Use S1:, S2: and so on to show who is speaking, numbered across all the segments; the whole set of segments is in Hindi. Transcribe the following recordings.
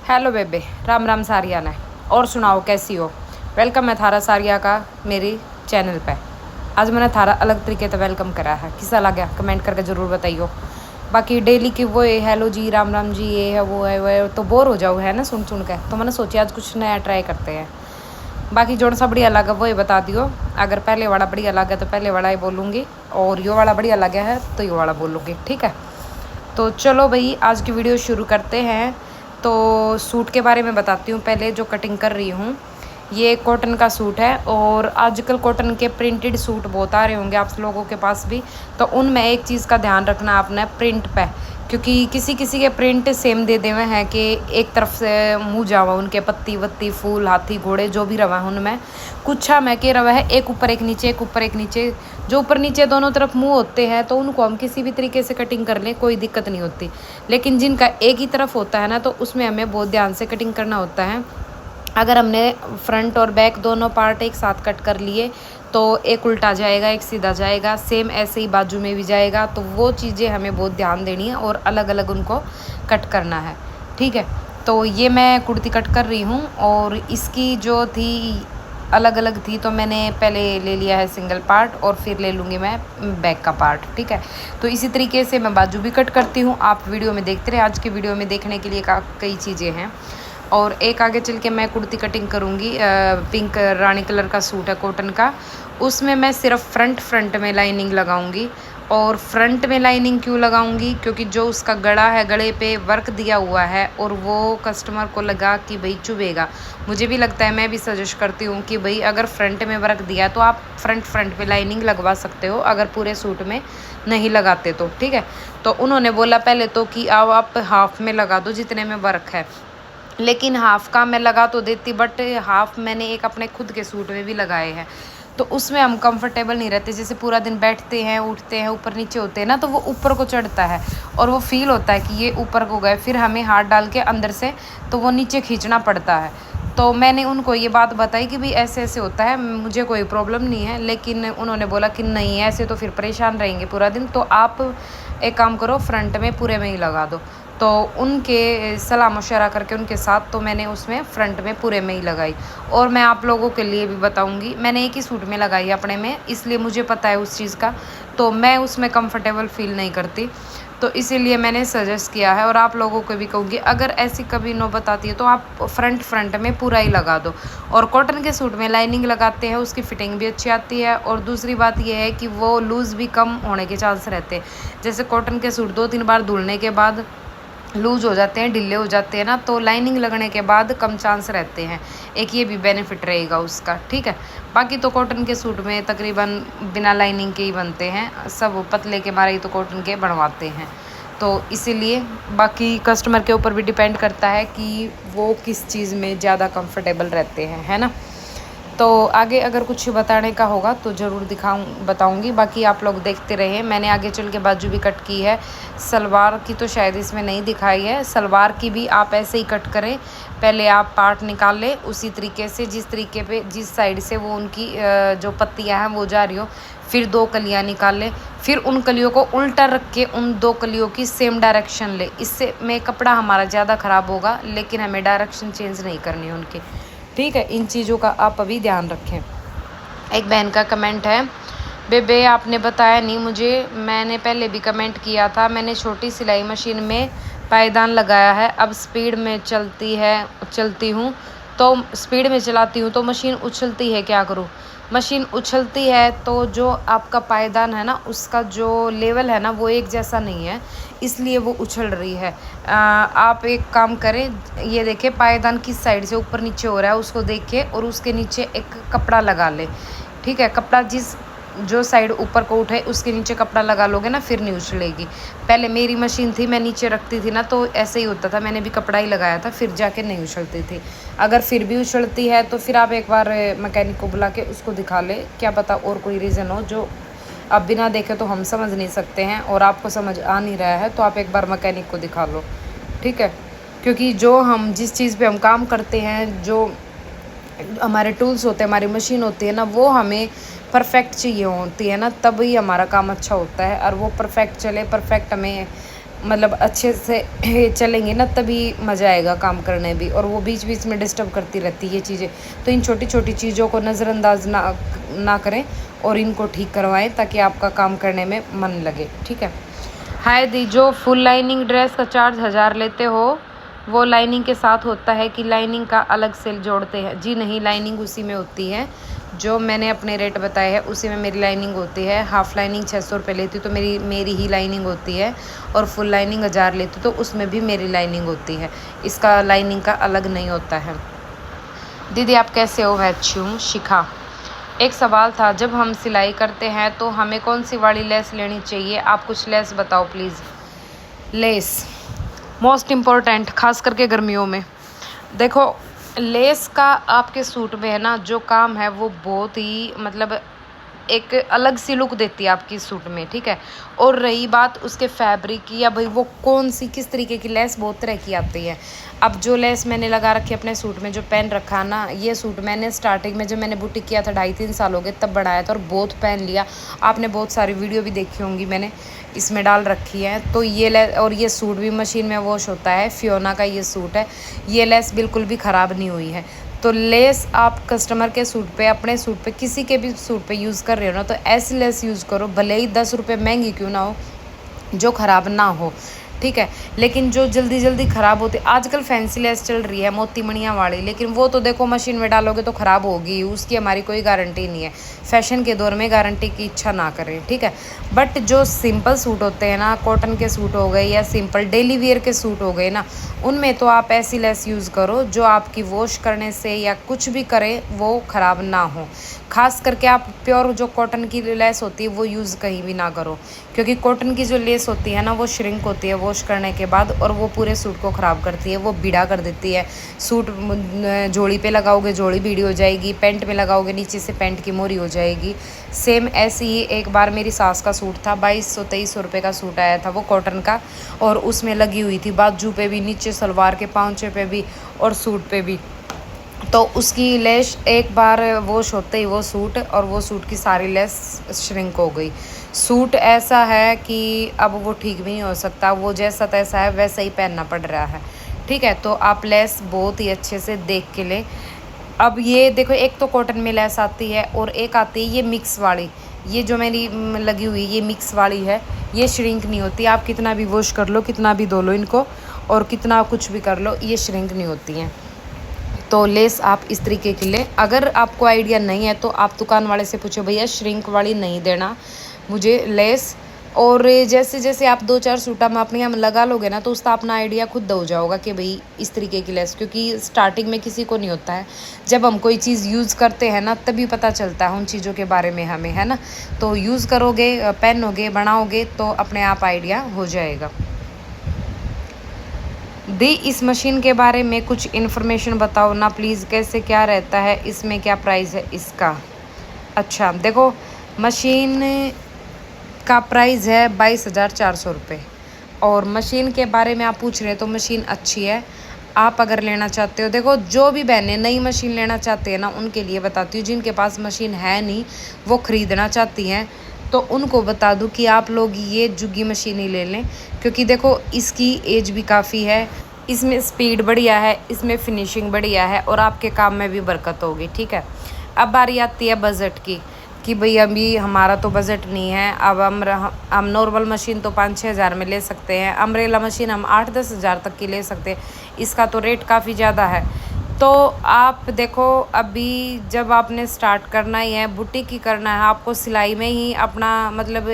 S1: हेलो बेबे, राम राम सारिया ने। और सुनाओ कैसी हो। वेलकम है थारा सारिया का मेरी चैनल पे। आज मैंने थारा अलग तरीके से वेलकम करा है, किसा लगा कमेंट करके ज़रूर बताइयो। बाकी डेली की वो है हेलो जी राम राम जी, ये है वो है वो है, तो बोर हो जाओ है ना सुन सुन के। तो मैंने सोचा आज कुछ नया ट्राई करते हैं। बाकी जोन सा बढ़िया लगा वो ही बता दियो। अगर पहले वाला बढ़िया लगा तो पहले वाला ही बोलूँगी, और यो वाला बढ़िया लगा है तो यो वाला बोलूँगी, ठीक है। तो चलो भाई आज की वीडियो शुरू करते हैं। तो सूट के बारे में बताती हूँ पहले। जो कटिंग कर रही हूँ ये कॉटन का सूट है, और आजकल कॉटन के प्रिंटेड सूट बहुत आ रहे होंगे आप लोगों के पास भी। तो उनमें एक चीज़ का ध्यान रखना आपने, प्रिंट पे, क्योंकि किसी किसी के प्रिंट सेम दे देवे हैं कि एक तरफ से मुँह जावा उनके पत्ती वत्ती फूल हाथी घोड़े जो भी रवा है उनमें कुछ मैं के रवा है एक ऊपर एक नीचे एक ऊपर एक नीचे। जो ऊपर नीचे दोनों तरफ मुंह होते हैं तो उनको हम किसी भी तरीके से कटिंग कर लें कोई दिक्कत नहीं होती। लेकिन जिनका एक ही तरफ होता है ना तो उसमें हमें बहुत ध्यान से कटिंग करना होता है। अगर हमने फ्रंट और बैक दोनों पार्ट एक साथ कट कर लिए तो एक उल्टा जाएगा एक सीधा जाएगा, सेम ऐसे ही बाजू में भी जाएगा। तो वो चीज़ें हमें बहुत ध्यान देनी है और अलग अलग उनको कट करना है, ठीक है। तो ये मैं कुर्ती कट कर रही हूँ, और इसकी जो थी अलग अलग थी तो मैंने पहले ले लिया है सिंगल पार्ट और फिर ले लूँगी मैं बैक का पार्ट, ठीक है। तो इसी तरीके से मैं बाजू भी कट करती हूँ। आप वीडियो में देखते रहे, आज की वीडियो में देखने के लिए कई चीज़ें हैं। और एक आगे चल के मैं कुर्ती कटिंग करूँगी। पिंक रानी कलर का सूट है कॉटन का, उसमें मैं सिर्फ फ्रंट में लाइनिंग लगाऊंगी। और फ्रंट में लाइनिंग क्यों लगाऊंगी, क्योंकि जो उसका गला है गले पे वर्क दिया हुआ है और वो कस्टमर को लगा कि भाई चुभेगा। मुझे भी लगता है, मैं भी सजेस्ट करती हूँ कि भाई अगर फ्रंट में वर्क दिया है तो आप फ्रंट पे लाइनिंग लगवा सकते हो, अगर पूरे सूट में नहीं लगाते तो, ठीक है। तो उन्होंने बोला पहले तो कि आओ आप हाफ में लगा दो जितने में वर्क है, लेकिन हाफ का मैं लगा तो देती, बट हाफ मैंने एक अपने खुद के सूट में भी लगाए हैं। तो उसमें हम कंफर्टेबल नहीं रहते, जैसे पूरा दिन बैठते हैं उठते हैं ऊपर नीचे होते हैं ना, तो वो ऊपर को चढ़ता है और वो फील होता है कि ये ऊपर को गए, फिर हमें हाथ डाल के अंदर से तो वो नीचे खींचना पड़ता है। तो मैंने उनको ये बात बताई कि भाई ऐसे ऐसे होता है, मुझे कोई प्रॉब्लम नहीं है। लेकिन उन्होंने बोला कि नहीं ऐसे तो फिर परेशान रहेंगे पूरा दिन, तो आप एक काम करो फ्रंट में पूरे में ही लगा दो। तो उनके सलाह मशवरा करके उनके साथ तो मैंने उसमें फ्रंट में पूरे में ही लगाई। और मैं आप लोगों के लिए भी बताऊंगी, मैंने एक ही सूट में लगाई अपने में, इसलिए मुझे पता है उस चीज़ का, तो मैं उसमें कंफर्टेबल फील नहीं करती। तो इसीलिए मैंने सजेस्ट किया है, और आप लोगों को भी कहूँगी अगर ऐसी कभी नौबत आती है तो आप फ्रंट में पूरा ही लगा दो। और कॉटन के सूट में लाइनिंग लगाते हैं, उसकी फिटिंग भी अच्छी आती है। और दूसरी बात यह है कि वो लूज़ भी कम होने के चांस रहते हैं। जैसे कॉटन के सूट 2-3 बार धुलने के बाद लूज हो जाते हैं, ढीले हो जाते हैं ना, तो लाइनिंग लगने के बाद कम चांस रहते हैं। एक ये भी बेनिफिट रहेगा उसका, ठीक है। बाकी तो कॉटन के सूट में तकरीबन बिना लाइनिंग के ही बनते हैं, सब पतले के मारे ही तो कॉटन के बनवाते हैं। तो इसीलिए बाकी कस्टमर के ऊपर भी डिपेंड करता है कि वो किस चीज़ में ज़्यादा कंफर्टेबल रहते हैं, है ना। तो आगे अगर कुछ बताने का होगा तो ज़रूर बताऊंगी। बाकी आप लोग देखते रहे। मैंने आगे चल के बाजू भी कट की है, सलवार की तो शायद इसमें नहीं दिखाई है। सलवार की भी आप ऐसे ही कट करें, पहले आप पार्ट निकाल लें उसी तरीके से जिस तरीके पे जिस साइड से वो उनकी जो पत्तियां हैं वो जा रही हो, फिर 2 कलियां निकाल लें, फिर उन कलियों को उल्टा रख के उन 2 कलियों की सेम डायरेक्शन ले। इससे में कपड़ा हमारा ज़्यादा ख़राब होगा, लेकिन हमें डायरेक्शन चेंज नहीं करनी उनकी, ठीक है। इन चीज़ों का आप अभी ध्यान रखें। एक बहन का कमेंट है, बेबे आपने बताया नहीं मुझे, मैंने पहले भी कमेंट किया था, मैंने छोटी सिलाई मशीन में पायदान लगाया है, अब स्पीड में चलती हूँ तो स्पीड में चलाती हूँ तो मशीन उछलती है, क्या करूँ। मशीन उछलती है तो जो आपका पायदान है ना उसका जो लेवल है ना वो एक जैसा नहीं है, इसलिए वो उछल रही है। आप एक काम करें, ये देखें पायदान किस साइड से ऊपर नीचे हो रहा है उसको देखें, और उसके नीचे एक कपड़ा लगा ले, ठीक है। कपड़ा जो साइड ऊपर को उठे उसके नीचे कपड़ा लगा लोगे ना, फिर नहीं उछलेगी। पहले मेरी मशीन थी मैं नीचे रखती थी ना तो ऐसे ही होता था, मैंने भी कपड़ा ही लगाया था, फिर जाके नहीं उछलती थी। अगर फिर भी उछलती है तो फिर आप एक बार मैकेनिक को बुला के उसको दिखा ले, क्या पता और कोई रीज़न हो जो अब बिना देखे तो हम समझ नहीं सकते हैं, और आपको समझ आ नहीं रहा है तो आप एक बार मैकेनिक को दिखा लो, ठीक है। क्योंकि जिस चीज़ पे हम काम करते हैं, जो हमारे टूल्स होते हैं, हमारी मशीन होती है ना, वो हमें परफेक्ट चाहिए होती है ना, तभी हमारा काम अच्छा होता है। और वो परफेक्ट चले, परफेक्ट हमें मतलब अच्छे से चलेंगे ना तभी मज़ा आएगा काम करने भी। और वो बीच बीच में डिस्टर्ब करती रहती है ये चीज़ें। तो इन छोटी छोटी चीज़ों को नज़रअंदाज ना करें और इनको ठीक करवाएं ताकि आपका काम करने में मन लगे, ठीक है। हाय दी, जो फुल लाइनिंग ड्रेस का चार्ज 1000 लेते हो वो लाइनिंग के साथ होता है कि लाइनिंग का अलग से जोड़ते हैं? जी नहीं, लाइनिंग उसी में होती है जो मैंने अपने रेट बताए हैं, उसी में मेरी लाइनिंग होती है। हाफ़ लाइनिंग 600 रुपये लेती तो मेरी ही लाइनिंग होती है, और फुल लाइनिंग 1000 लेती तो उसमें भी मेरी लाइनिंग होती है। इसका लाइनिंग का अलग नहीं होता है। दीदी आप कैसे हो? मैं अच्छी हूँ। शिखा, एक सवाल था, जब हम सिलाई करते हैं तो हमें कौन सी वाली लेस लेनी चाहिए? आप कुछ लेस बताओ प्लीज़। लेस मोस्ट इम्पॉर्टेंट, खास करके गर्मियों में। देखो, लेस का आपके सूट में है ना जो काम है वो बहुत ही मतलब एक अलग सी लुक देती है आपकी सूट में, ठीक है। और रही बात उसके फैब्रिक की, या भाई वो कौन सी किस तरीके की लेस, बहुत तरह की आती है। अब जो लेस मैंने लगा रखी है अपने सूट में, जो पहन रखा ना, ये सूट मैंने स्टार्टिंग में जब मैंने बुटीक किया था 2.5-3 साल हो गए तब बनाया था, और बहुत पहन लिया। आपने बहुत सारी वीडियो भी देखी होंगी मैंने इसमें डाल रखी है। तो ये लेस, और ये सूट भी मशीन में वॉश होता है, फियोना का ये सूट है। ये लेस बिल्कुल भी ख़राब नहीं हुई है। तो लेस आप कस्टमर के सूट पे, अपने सूट पे, किसी के भी सूट पे यूज़ कर रहे हो ना, तो ऐसी लेस यूज़ करो, भले ही 10 रुपये महंगी क्यों ना हो, जो ख़राब ना हो, ठीक है। लेकिन जो जल्दी जल्दी ख़राब होती, आजकल फैंसी लेस चल रही है मोती मणियाँ वाली, लेकिन वो तो देखो मशीन में डालोगे तो ख़राब होगी, उसकी हमारी कोई गारंटी नहीं है। फैशन के दौर में गारंटी की इच्छा ना करें, ठीक है। बट जो सिंपल सूट होते हैं ना, कॉटन के सूट हो गए या सिंपल डेली वेयर के सूट हो गए ना, उनमें तो आप ऐसी लेस यूज़ करो जो आपकी वॉश करने से या कुछ भी करे वो ख़राब ना हो। खास करके आप प्योर जो कॉटन की लेस होती है वो यूज़ कहीं भी ना करो, क्योंकि कॉटन की जो लेस होती है ना वो श्रिंक होती है वॉश करने के बाद, और वो पूरे सूट को ख़राब करती है, वो बीड़ा कर देती है। सूट जोड़ी पे लगाओगे जोड़ी बीड़ी हो जाएगी, पैंट में लगाओगे नीचे से पैंट की मोरी हो जाएगी। सेम ऐसे ही एक बार मेरी सास का सूट था, 2200-2300 रुपये का सूट आया था वो कॉटन का, और उसमें लगी हुई थी बाजू पे भी, नीचे सलवार के पाँचे पे भी, और सूट पे भी। तो उसकी लेस एक बार वॉश होते ही वो सूट, और वो सूट की सारी लेस श्रिंक हो गई। सूट ऐसा है कि अब वो ठीक भी नहीं हो सकता, वो जैसा तैसा है वैसा ही पहनना पड़ रहा है, ठीक है। तो आप लेस बहुत ही अच्छे से देख के लें। अब ये देखो, एक तो कॉटन में लेस आती है और एक आती है ये मिक्स वाली। ये जो मेरी लगी हुई ये मिक्स वाली है, ये श्रिंक नहीं होती। आप कितना भी वॉश कर लो, कितना भी धो लो इनको, और कितना कुछ भी कर लो, ये श्रिंक नहीं होती हैं। तो लेस आप इस तरीके की लें। अगर आपको आइडिया नहीं है तो आप दुकान वाले से पूछो, भैया श्रिंक वाली नहीं देना मुझे लेस। और जैसे जैसे आप 2-4 सूटा में अपने यहाँ लगा लोगे ना, तो उसका अपना आइडिया खुद हो जाओगा कि भाई इस तरीके की लेस, क्योंकि स्टार्टिंग में किसी को नहीं होता है। जब हम कोई चीज़ यूज़ करते हैं ना तभी पता चलता है उन चीज़ों के बारे में हमें, है ना। तो यूज़ करोगे, पहनोगे, बनाओगे तो अपने आप आइडिया हो जाएगा। दी, इस मशीन के बारे में कुछ इन्फॉर्मेशन बताओ ना प्लीज़, कैसे क्या रहता है इसमें, क्या प्राइस है इसका? अच्छा देखो, मशीन का प्राइस है 22,400 रुपये। और मशीन के बारे में आप पूछ रहे हो तो मशीन अच्छी है। आप अगर लेना चाहते हो, देखो जो भी बहनें नई मशीन लेना चाहते हैं ना उनके लिए बताती हूँ, जिनके पास मशीन है नहीं वो ख़रीदना चाहती हैं, तो उनको बता दूँ कि आप लोग ये जुग्गी मशीन ही ले लें, क्योंकि देखो इसकी एज भी काफ़ी है, इसमें स्पीड बढ़िया है, इसमें फिनिशिंग बढ़िया है, और आपके काम में भी बरकत होगी, ठीक है। अब बारी आती है बजट की, कि भाई अभी हमारा तो बजट नहीं है। अब हम नॉर्मल मशीन तो 5-6 हज़ार में ले सकते हैं, अम्ब्रेला मशीन हम 8-10 हज़ार तक की ले सकते हैं, इसका तो रेट काफ़ी ज़्यादा है। तो आप देखो, अभी जब आपने स्टार्ट करना ही है, बुटीक ही करना है, आपको सिलाई में ही अपना मतलब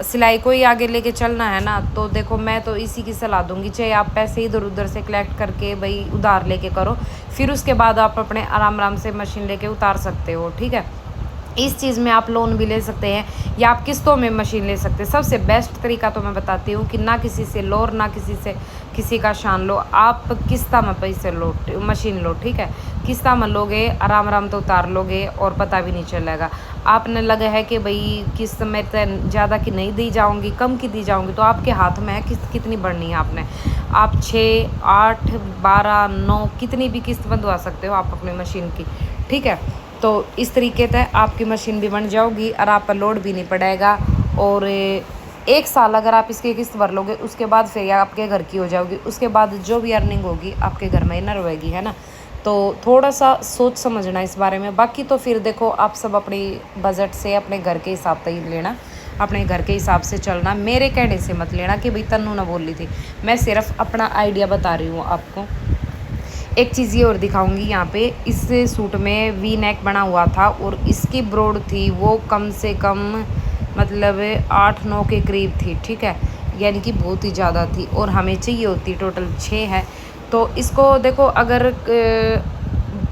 S1: सिलाई को ही आगे लेके चलना है ना, तो देखो मैं तो इसी की सलाह दूंगी, चाहे आप पैसे इधर उधर से कलेक्ट करके भाई उधार लेके करो, फिर उसके बाद आप अपने आराम आराम से मशीन लेके उतार सकते हो, ठीक है। इस चीज़ में आप लोन भी ले सकते हैं, या आप किस्तों में मशीन ले सकते हैं। सबसे बेस्ट तरीका तो मैं बताती हूँ कि ना किसी से लो और ना किसी का शान लो, आप किस्ता में पैसे लो, मशीन लो, ठीक है। किस्ता में लोगे, आराम आराम तो उतार लोगे और पता भी नहीं चलेगा। आपने लगा है कि भाई किस्त में ज़्यादा की नहीं दी जाऊँगी, कम की दी जाऊँगी, तो आपके हाथ में है किस्त कितनी बढ़नी है आपने। आप 6, 8, 12, 9 कितनी भी किस्त बंधवा सकते हो आप अपनी मशीन की, ठीक है। तो इस तरीके से आपकी मशीन भी बन जाओगी और आप पर लोड भी नहीं पड़ेगा, और 1 साल अगर आप इसकी किस्त भर लोगे, उसके बाद फिर ये आपके घर की हो जाओगी, उसके बाद जो भी अर्निंग होगी आपके घर में ही ना रहेगी, है ना। तो थोड़ा सा सोच समझना इस बारे में। बाकी तो फिर देखो आप सब अपनी बजट से अपने घर के हिसाब से ही लेना, अपने घर के हिसाब से चलना, मेरे कहने से मत लेना कि भाई तन्नू ना बोल रही थी। मैं सिर्फ अपना आइडिया बता रही हूँ आपको। एक चीज़ ये और दिखाऊंगी यहाँ पे, इस सूट में वी नेक बना हुआ था और इसकी ब्रॉड थी वो कम से कम मतलब 8-9 के करीब थी, ठीक है, यानी कि बहुत ही ज़्यादा थी और हमें चाहिए होती टोटल 6 है। तो इसको देखो, अगर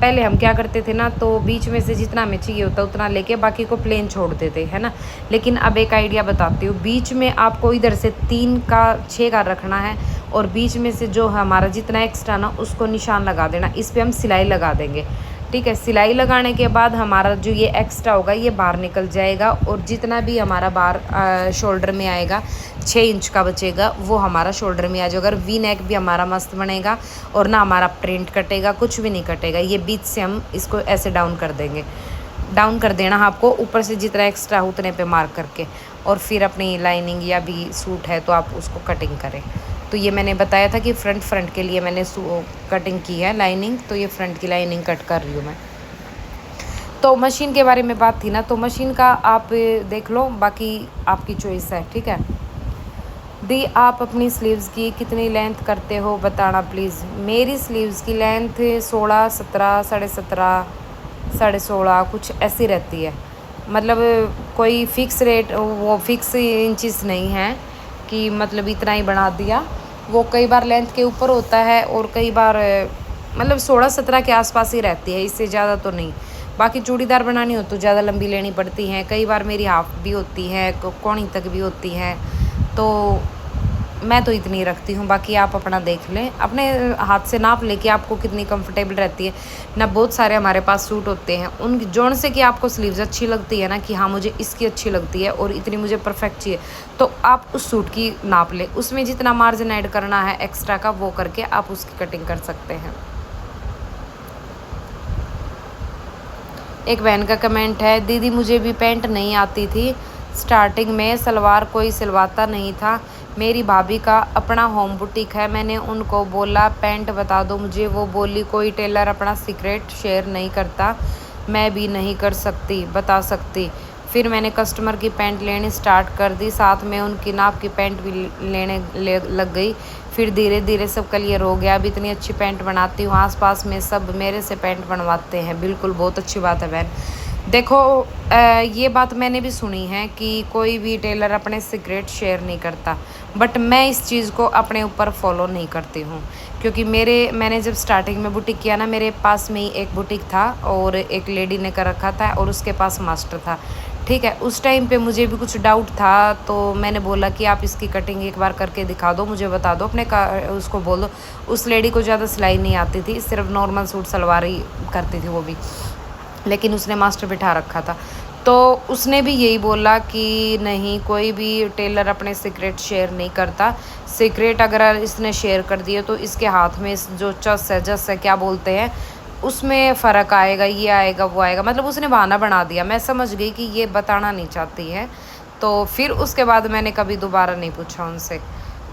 S1: पहले हम क्या करते थे ना, तो बीच में से जितना हमें चाहिए होता उतना लेके बाकी को प्लेन छोड़ देते, है ना। लेकिन अब एक आइडिया बताती हूँ, बीच में आपको इधर से 3 का 6 का रखना है और बीच में से जो हमारा जितना एक्स्ट्रा ना उसको निशान लगा देना। इस पर हम सिलाई लगा देंगे, ठीक है। सिलाई लगाने के बाद हमारा जो ये एक्स्ट्रा होगा ये बाहर निकल जाएगा और जितना भी हमारा बाहर शोल्डर में आएगा 6 इंच का बचेगा वो हमारा शोल्डर में आ जाएगा। अगर वी नेक भी हमारा मस्त बनेगा और ना हमारा प्रिंट कटेगा, कुछ भी नहीं कटेगा। ये बीच से हम इसको ऐसे डाउन कर देंगे, डाउन कर देना आपको ऊपर से जितना एक्स्ट्रा उतने पे मार्क करके, और फिर अपनी लाइनिंग या भी सूट है तो आप उसको कटिंग करें। तो ये मैंने बताया था कि फ्रंट के लिए मैंने कटिंग की है लाइनिंग, तो ये फ्रंट की लाइनिंग कट कर रही हूँ मैं। तो मशीन के बारे में बात थी ना, तो मशीन का आप देख लो, बाकी आपकी चॉइस है, ठीक है। दी आप अपनी स्लीव्स की कितनी लेंथ करते हो बताना प्लीज़। मेरी स्लीव्स की लेंथ 16, 17, 17.5, 16.5 कुछ ऐसी रहती है। मतलब कोई फ़िक्स रेट, वो फिक्स इंचेस नहीं है कि मतलब इतना ही बना दिया। वो कई बार लेंथ के ऊपर होता है और कई बार मतलब 16-17 के आसपास ही रहती है, इससे ज़्यादा तो नहीं। बाकी चूड़ीदार बनानी हो तो ज़्यादा लंबी लेनी पड़ती हैं, कई बार मेरी हाफ भी होती है, कोनी तक भी होती है। तो मैं तो इतनी रखती हूँ, बाकी आप अपना देख लें, अपने हाथ से नाप लेके आपको कितनी कंफर्टेबल रहती है ना। बहुत सारे हमारे पास सूट होते हैं उन जोन से कि आपको स्लीव्स अच्छी लगती है ना, कि हाँ मुझे इसकी अच्छी लगती है और इतनी मुझे परफेक्ट चाहिए, तो आप उस सूट की नाप लें, उसमें जितना मार्जिन ऐड करना है एक्स्ट्रा का वो करके आप उसकी कटिंग कर सकते हैं। एक बहन का कमेंट है, दीदी मुझे भी पैंट नहीं आती थी, स्टार्टिंग में सलवार कोई सिलवाता नहीं था। मेरी भाभी का अपना होम बुटीक है, मैंने उनको बोला पैंट बता दो मुझे, वो बोली कोई टेलर अपना सीक्रेट शेयर नहीं करता, मैं भी नहीं कर सकती बता सकती। फिर मैंने कस्टमर की पैंट लेनी स्टार्ट कर दी, साथ में उनकी नाप की पैंट भी लग गई। फिर धीरे धीरे सब क्लियर हो गया। अब इतनी अच्छी पैंट बनाती हूँ, आसपास में सब मेरे से पैंट बनवाते हैं। बिल्कुल, बहुत अच्छी बात है बहन। देखो ये बात मैंने भी सुनी है कि कोई भी टेलर अपने सीक्रेट शेयर नहीं करता, बट मैं इस चीज़ को अपने ऊपर फॉलो नहीं करती हूँ, क्योंकि मैंने जब स्टार्टिंग में बुटीक किया ना, मेरे पास में ही एक बुटीक था और एक लेडी ने कर रखा था और उसके पास मास्टर था, ठीक है। उस टाइम पे मुझे भी कुछ डाउट था, तो मैंने बोला कि आप इसकी कटिंग एक बार करके दिखा दो, मुझे बता दो, अपने का उसको बोल दो। उस लेडी को ज़्यादा सिलाई नहीं आती थी, सिर्फ नॉर्मल सूट सलवार ही करती थी वो भी, लेकिन उसने मास्टर बिठा रखा था। तो उसने भी यही बोला कि नहीं, कोई भी टेलर अपने सीक्रेट शेयर नहीं करता। सीक्रेट अगर इसने शेयर कर दिए तो इसके हाथ में जो जस है क्या बोलते हैं, उसमें फ़र्क आएगा, ये आएगा वो आएगा। मतलब उसने बहाना बना दिया, मैं समझ गई कि ये बताना नहीं चाहती है। तो फिर उसके बाद मैंने कभी दोबारा नहीं पूछा उनसे।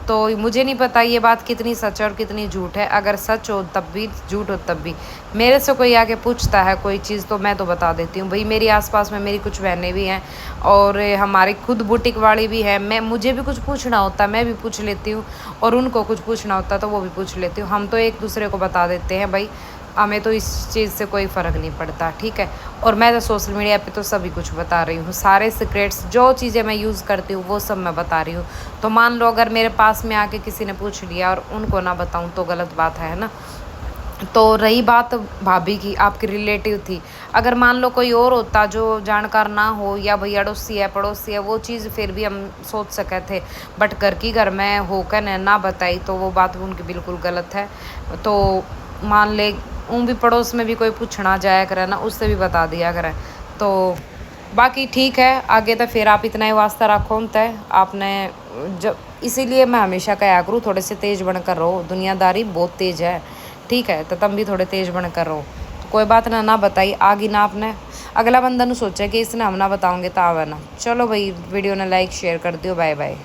S1: तो मुझे नहीं पता ये बात कितनी सच है और कितनी झूठ है। अगर सच हो तब भी, झूठ हो तब भी। मेरे से कोई आके पूछता है कोई चीज़ तो मैं तो बता देती हूँ भाई। मेरी आसपास में मेरी कुछ बहनें भी हैं और हमारी खुद बुटीक वाली भी है। मुझे भी कुछ पूछना होता मैं भी पूछ लेती हूँ, और उनको कुछ पूछना होता तो वो भी पूछ लेती हूँ। हम तो एक दूसरे को बता देते हैं भाई, हमें तो इस चीज़ से कोई फ़र्क नहीं पड़ता, ठीक है। और मैं तो सोशल मीडिया पे तो सभी कुछ बता रही हूँ, सारे सीक्रेट्स जो चीज़ें मैं यूज़ करती हूँ वो सब मैं बता रही हूँ। तो मान लो अगर मेरे पास में आके किसी ने पूछ लिया और उनको ना बताऊँ तो गलत बात है ना। तो रही बात भाभी की, आपकी रिलेटिव थी, अगर मान लो कोई और होता जो जानकार ना हो या भाई अड़ोसी है पड़ोसी है, वो चीज़ फिर भी हम सोच सके थे, बट घर में होकर ना बताई तो वो बात उनकी बिल्कुल गलत है। तो मान ले भी पड़ोस में भी कोई पूछना जाया करे ना, उससे भी बता दिया करे। तो बाकी ठीक है, आगे तो फिर आप इतना ही वास्ता रखो तय आपने जब, इसीलिए मैं हमेशा कहा करूँ थोड़े से तेज़ बनकर रहो, दुनियादारी बहुत तेज़ है, ठीक है। तो तुम भी थोड़े तेज़ बनकर रहो। तो कोई बात ना बताई आगे ना आपने। अगला बंदा नु सोचे कि इसने हम ना बताओगे तो आवे ना। चलो भाई वीडियो ने लाइक शेयर कर दियो, बाय बाय।